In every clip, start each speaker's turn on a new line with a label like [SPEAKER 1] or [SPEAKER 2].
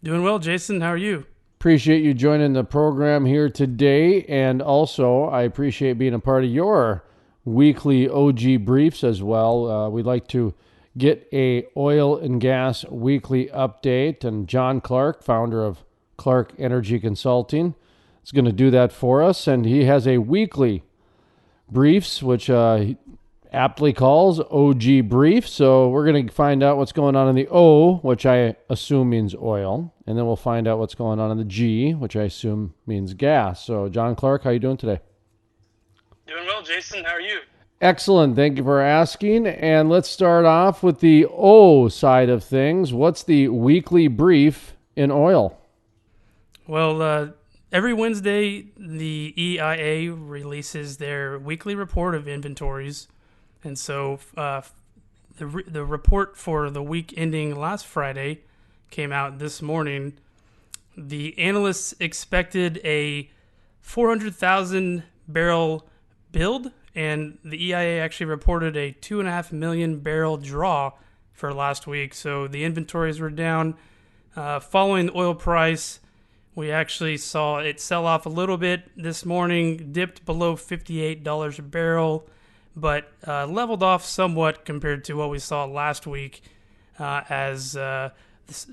[SPEAKER 1] Doing well, Jason. How are you?
[SPEAKER 2] Appreciate you joining the program here today, and also I appreciate being a part of your weekly OG briefs as well. We'd like to get a oil and gas weekly update, and Jon Clark, founder of Clark Energy Consulting, is going to do that for us, and he has a weekly briefs, which he aptly calls OG brief. So we're going to find out what's going on in the O, which I assume means oil, and then we'll find out what's going on in the G, which I assume means gas. So Jon Clark, how you doing today?
[SPEAKER 1] Doing well, Jason. How are you?
[SPEAKER 2] Excellent. Thank you for asking. And let's start off with the O side of things. What's the weekly brief in oil?
[SPEAKER 1] Well, every Wednesday, the EIA releases their weekly report of inventories. And so the report for the week ending last Friday came out this morning. The analysts expected a 400,000 barrel build, and the EIA actually reported a 2.5 million barrel draw for last week. So the inventories were down. Following the oil price, we actually saw it sell off a little bit this morning, dipped below $58 a barrel, but leveled off somewhat compared to what we saw last week as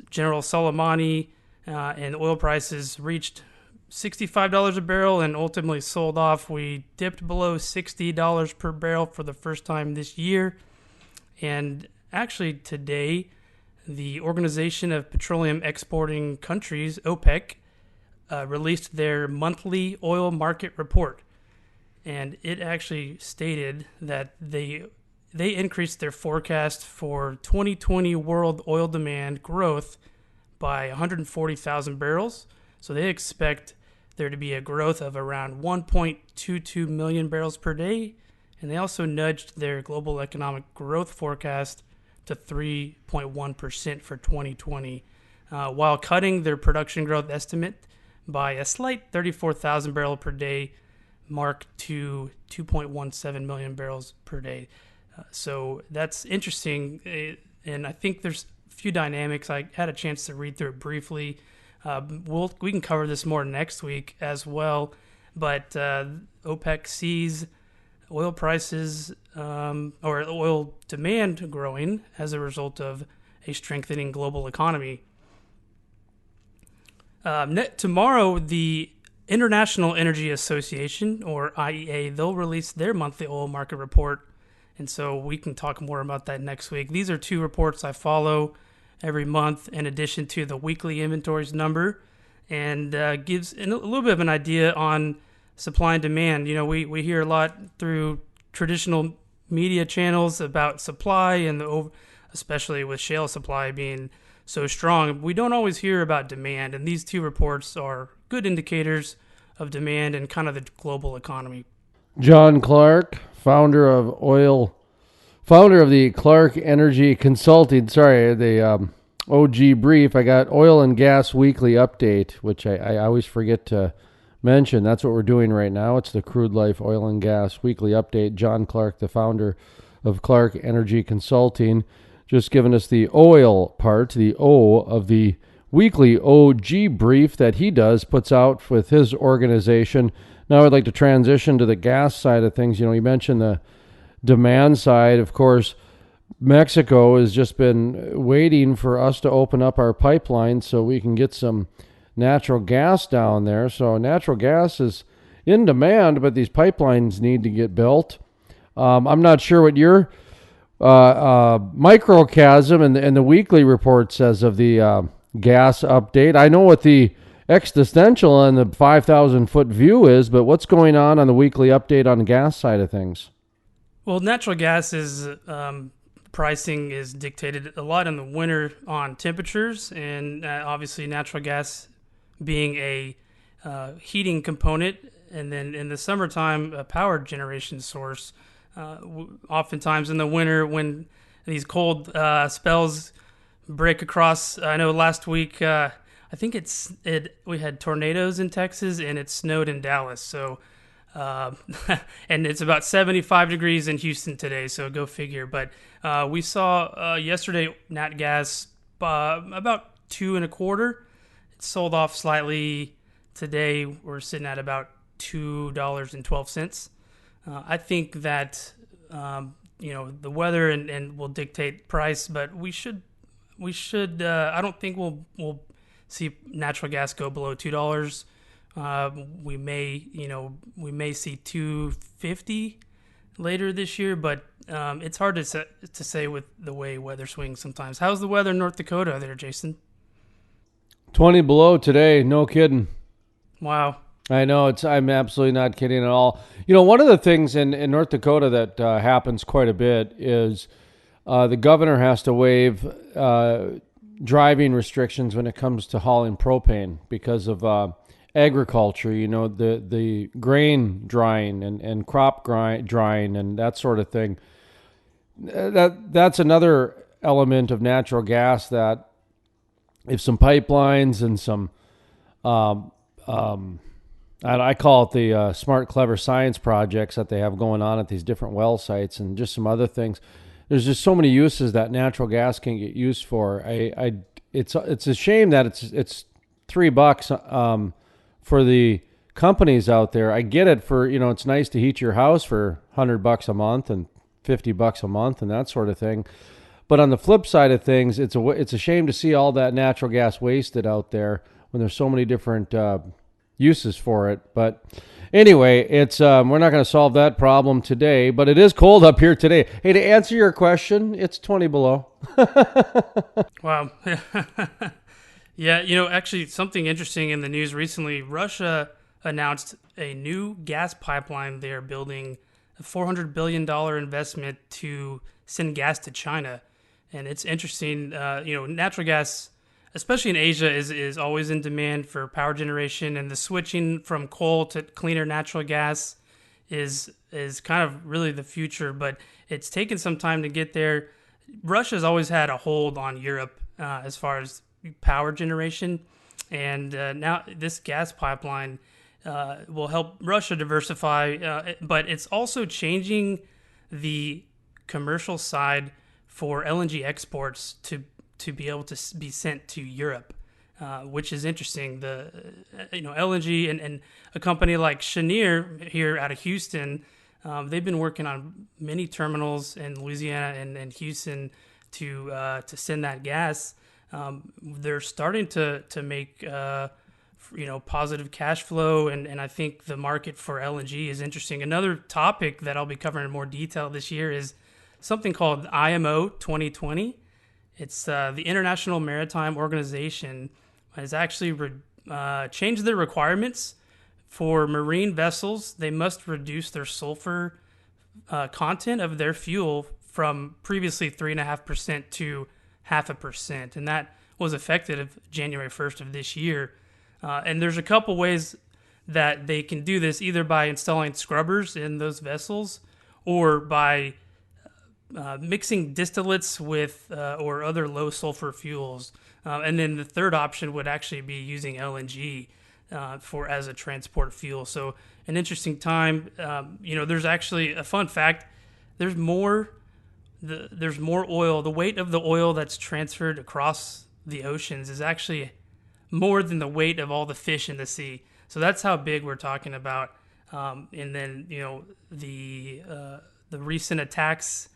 [SPEAKER 1] General Soleimani and oil prices reached $65 a barrel and ultimately sold off. We dipped below $60 per barrel for the first time this year. And actually today, the Organization of Petroleum Exporting Countries, OPEC, released their monthly oil market report. And it actually stated that they increased their forecast for 2020 world oil demand growth by 140,000 barrels. So they expect there to be a growth of around 1.22 million barrels per day. And they also nudged their global economic growth forecast to 3.1% for 2020, while cutting their production growth estimate by a slight 34,000 barrel per day mark to 2.17 million barrels per day. So that's interesting, and I think there's a few dynamics. I had a chance to read through it briefly. We can cover this more next week as well, but OPEC sees oil prices or oil demand growing as a result of a strengthening global economy. Tomorrow, the International Energy Association, or IEA, they'll release their monthly oil market report, and so we can talk more about that next week. These are two reports I follow every month in addition to the weekly inventories number, and gives a little bit of an idea on supply and demand. You know, we hear a lot through traditional media channels about supply, and especially with shale supply being so strong. We don't always hear about demand, and these two reports are good indicators of demand and kind of the global economy.
[SPEAKER 2] Jon Clark, founder of the Clark Energy Consulting. Sorry, the OG brief. I got oil and gas weekly update, which I always forget to mention. That's what we're doing right now. It's the Crude Life Oil and Gas weekly update. Jon Clark, the founder of Clark Energy Consulting, just giving us the oil part, the O of the weekly OG brief that he puts out with his organization. Now I'd like to transition to the gas side of things. You know, you mentioned the demand side. Of course, Mexico has just been waiting for us to open up our pipeline so we can get some natural gas down there. So natural gas is in demand, but these pipelines need to get built. I'm not sure what your microcosm and the weekly report says of the gas update. I know what the existential and the 5,000 foot view is, but what's going on the weekly update on the gas side of things?
[SPEAKER 1] Well, natural gas is pricing is dictated a lot in the winter on temperatures, and obviously natural gas being a heating component, and then in the summertime a power generation source. Oftentimes in the winter when these cold spells break across. I know last week, I think we had tornadoes in Texas and it snowed in Dallas. So, and it's about 75 degrees in Houston today. So go figure. But we saw yesterday nat gas about $2.25. sold off slightly today. We're sitting at about $2.12. I think that the weather and will dictate price, but we should. I don't think we'll see natural gas go below $2. We may see 250 later this year, but it's hard to say with the way weather swings sometimes. How's the weather in North Dakota there, Jason?
[SPEAKER 2] 20 below today. No kidding.
[SPEAKER 1] Wow.
[SPEAKER 2] I know. I'm absolutely not kidding at all. One of the things in North Dakota that happens quite a bit is the governor has to waive driving restrictions when it comes to hauling propane because of agriculture, the grain drying and crop drying and that sort of thing. That's another element of natural gas that if some pipelines and some, I call it the smart, clever science projects that they have going on at these different well sites and just some other things. There's just so many uses that natural gas can get used for. It's a shame that it's $3 for the companies out there. I get it for, it's nice to heat your house for $100 a month and $50 a month and that sort of thing. But on the flip side of things, it's a shame to see all that natural gas wasted out there when there's so many different uses for it. But anyway, it's we're not going to solve that problem today, but it is cold up here today. Hey, to answer your question, it's 20 below.
[SPEAKER 1] Wow. Yeah, actually something interesting in the news recently, Russia announced a new gas pipeline. They're building a $400 billion investment to send gas to China. And it's interesting, natural gas, especially in Asia, is always in demand for power generation, and the switching from coal to cleaner natural gas is kind of really the future, but it's taken some time to get there. Russia's always had a hold on Europe as far as power generation, and now this gas pipeline will help Russia diversify, but it's also changing the commercial side for LNG exports to be able to be sent to Europe, which is interesting. The LNG and a company like Cheniere here out of Houston, they've been working on many terminals in Louisiana and Houston to send that gas. They're starting to make positive cash flow, and I think the market for LNG is interesting. Another topic that I'll be covering in more detail this year is something called IMO 2020. It's the International Maritime Organization has actually changed their requirements for marine vessels. They must reduce their sulfur content of their fuel from previously 3.5% to 0.5%, and that was effective January 1st of this year. And there's a couple ways that they can do this, either by installing scrubbers in those vessels or by mixing distillates with or other low sulfur fuels, and then the third option would actually be using LNG as a transport fuel. So an interesting time. There's actually a fun fact. There's more oil. The weight of the oil that's transferred across the oceans is actually more than the weight of all the fish in the sea. So that's how big we're talking about. And then the recent attacks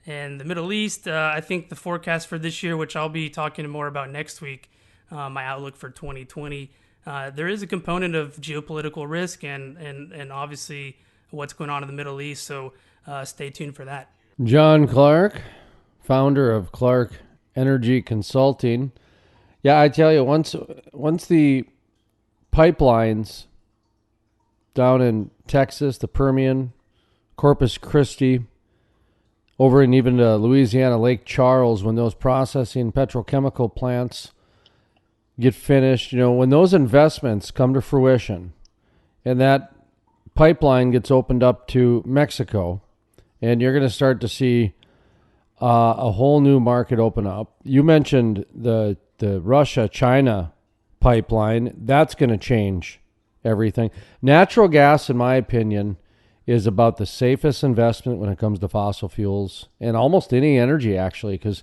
[SPEAKER 1] in the Middle East, I think the forecast for this year, which I'll be talking more about next week, my outlook for 2020, there is a component of geopolitical risk and obviously what's going on in the Middle East. So stay tuned for that.
[SPEAKER 2] Jon Clark, founder of Clark Energy Consulting. Yeah, I tell you, once the pipelines down in Texas, the Permian, Corpus Christi, over in even Louisiana, Lake Charles, when those processing petrochemical plants get finished, when those investments come to fruition and that pipeline gets opened up to Mexico, and you're going to start to see a whole new market open up. You mentioned the Russia-China pipeline. That's going to change everything. Natural gas, in my opinion, is about the safest investment when it comes to fossil fuels and almost any energy, actually, because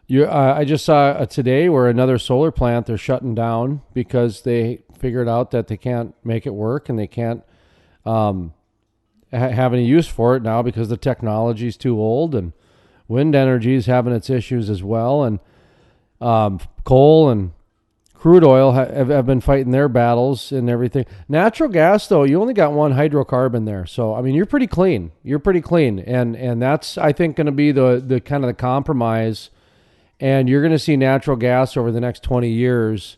[SPEAKER 2] I just saw today where another solar plant they're shutting down because they figured out that they can't make it work and they can't have any use for it now because the technology is too old, and wind energy is having its issues as well, and coal and crude oil have been fighting their battles and everything. Natural gas, though, you only got one hydrocarbon there, so I mean you're pretty clean. You're pretty clean, and that's I think going to be the kind of the compromise. And you're going to see natural gas over the next 20 years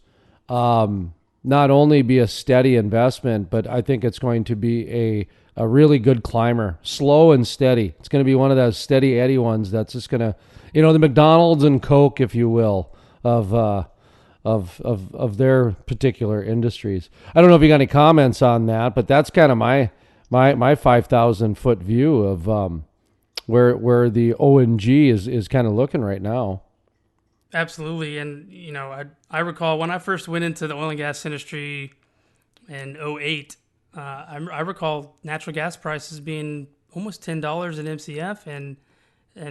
[SPEAKER 2] not only be a steady investment, but I think it's going to be a really good climber, slow and steady. It's going to be one of those steady Eddie ones that's just going to, the McDonald's and Coke, if you will, of their particular industries. I don't know if you got any comments on that, but that's kind of my 5,000-foot view of where the ONG is kind of looking right now.
[SPEAKER 1] Absolutely. And, I recall when I first went into the oil and gas industry in '08, I recall natural gas prices being almost $10 an MCF. And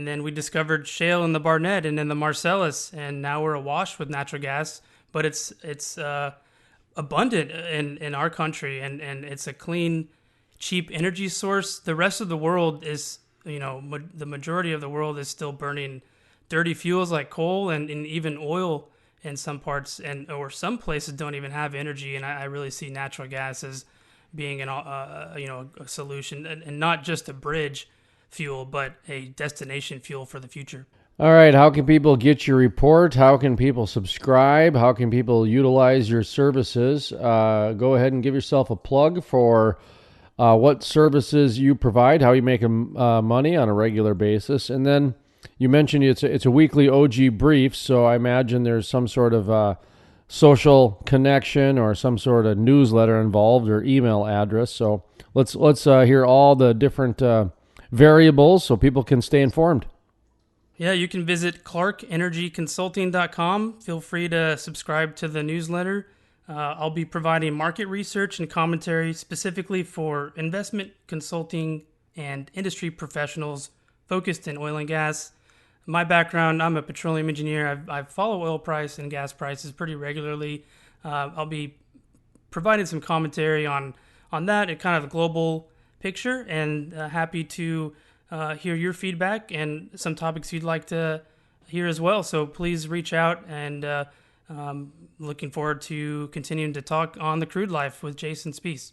[SPEAKER 1] then we discovered shale in the Barnett and in the Marcellus. And now we're awash with natural gas, but it's abundant in our country. And it's a clean, cheap energy source. The rest of the world is, the majority of the world is still burning dirty fuels like coal and even oil in some parts, or some places don't even have energy. And I really see natural gas as being a solution, and not just a bridge fuel, but a destination fuel for the future.
[SPEAKER 2] All right. How can people get your report? How can people subscribe? How can people utilize your services? Go ahead and give yourself a plug for what services you provide, how you make money on a regular basis, and then you mentioned it's a weekly OG brief, so I imagine there's some sort of social connection or some sort of newsletter involved or email address. So let's hear all the different variables so people can stay informed.
[SPEAKER 1] Yeah, you can visit clarkenergyconsulting.com. Feel free to subscribe to the newsletter. I'll be providing market research and commentary specifically for investment consulting and industry professionals focused in oil and gas. My background, I'm a petroleum engineer. I follow oil price and gas prices pretty regularly. I'll be providing some commentary on that, a kind of global picture, and happy to hear your feedback and some topics you'd like to hear as well. So please reach out, and looking forward to continuing to talk on the Crude Life with Jason Spiess.